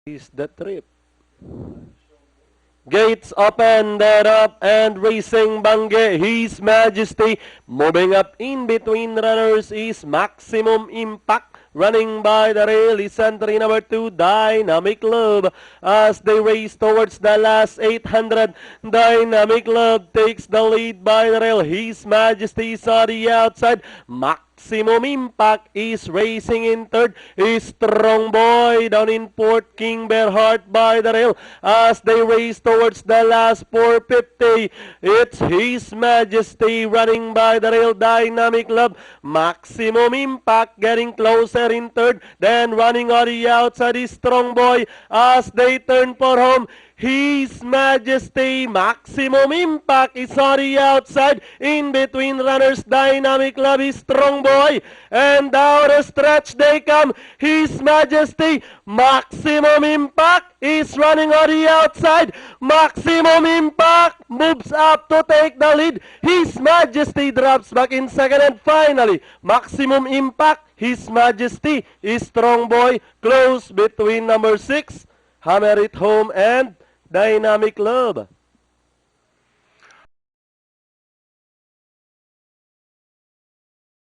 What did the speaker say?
is the trip. Gates open, that up, and racing Bangge, His Majesty. Moving up in between runners is Maximum Impact. Running by the rail is entry number 2, Dynamic Love. As they race towards the last 800, Dynamic Love takes the lead by the rail. His Majesty is on the outside. Maximum Impact is racing in third. Is Strong Boy down in fourth. King Bearheart by the rail as they race towards the last 450. It's His Majesty running by the rail. Dynamic Love, Maximum Impact getting closer in third. Then running on the outside is Strong Boy as they turn for home. His Majesty, Maximum Impact is on the outside. In between runners, Dynamic Love is Strong Boy. And down the stretch they come. His Majesty, Maximum Impact is running on the outside. Maximum Impact moves up to take the lead. His Majesty drops back in second. And finally, Maximum Impact, His Majesty is Strong Boy. Close between number 6, Hammer It Home, and Dynamic Love.